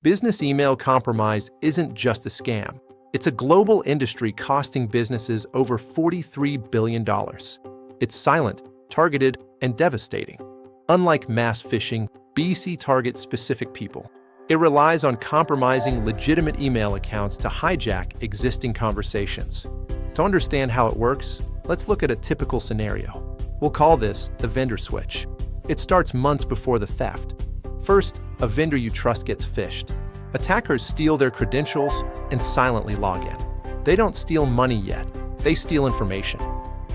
Business email compromise isn't just a scam. It's a global industry costing businesses over $43 billion. It's silent, targeted, and devastating. Unlike mass phishing, BEC targets specific people. It relies on compromising legitimate email accounts to hijack existing conversations. To understand how it works, let's look at a typical scenario. We'll call this the vendor switch. It starts months before the theft. First, a vendor you trust gets phished. Attackers steal their credentials and silently log in. They don't steal money yet. They steal information.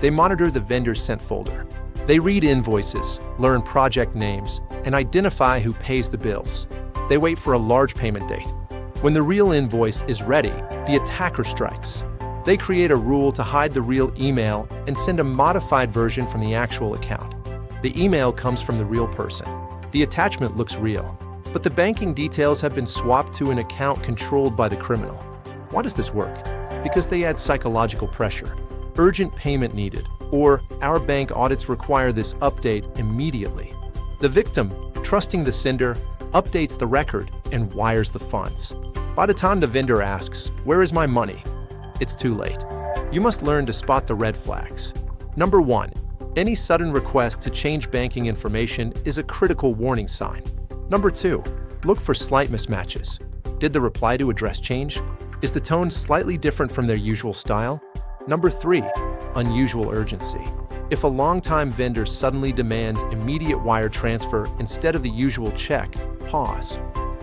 They monitor the vendor's sent folder. They read invoices, learn project names, and identify who pays the bills. They wait for a large payment date. When the real invoice is ready, the attacker strikes. They create a rule to hide the real email and send a modified version from the actual account. The email comes from the real person. The attachment looks real, but the banking details have been swapped to an account controlled by the criminal. Why does this work? Because they add psychological pressure. Urgent payment needed, or our bank audits require this update immediately. The victim, trusting the sender, updates the record and wires the funds. By the time the vendor asks, "Where is my money?" it's too late. You must learn to spot the red flags. Number 1. Any sudden request to change banking information is a critical warning sign. Number 2. Look for slight mismatches. Did the reply to address change? Is the tone slightly different from their usual style? Number 3. Unusual urgency. If a long-time vendor suddenly demands immediate wire transfer instead of the usual check, pause.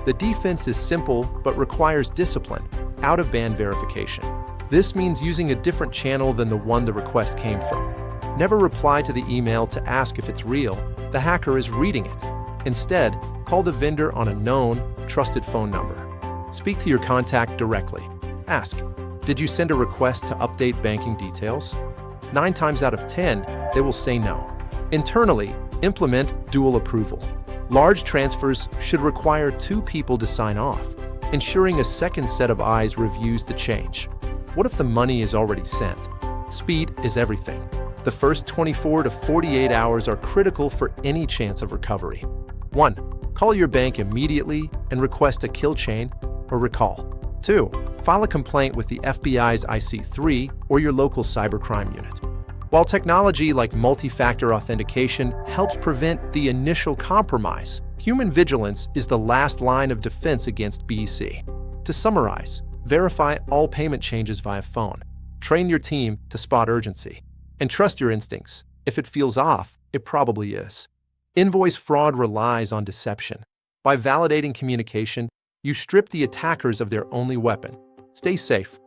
The defense is simple but requires discipline, out-of-band verification. This means using a different channel than the one the request came from. Never reply to the email to ask if it's real. The hacker is reading it. Instead, call the vendor on a known, trusted phone number. Speak to your contact directly. Ask, "Did you send a request to update banking details?" 9 times out of 10, they will say no. Internally, implement dual approval. Large transfers should require 2 people to sign off, ensuring a second set of eyes reviews the change. What if the money is already sent? Speed is everything. The first 24 to 48 hours are critical for any chance of recovery. 1. Call your bank immediately and request a kill chain or recall. 2. File a complaint with the FBI's IC3 or your local cybercrime unit. While technology like multi-factor authentication helps prevent the initial compromise, human vigilance is the last line of defense against BEC. To summarize, verify all payment changes via phone. Train your team to spot urgency. And trust your instincts. If it feels off, it probably is. Invoice fraud relies on deception. By validating communication, you strip the attackers of their only weapon. Stay safe.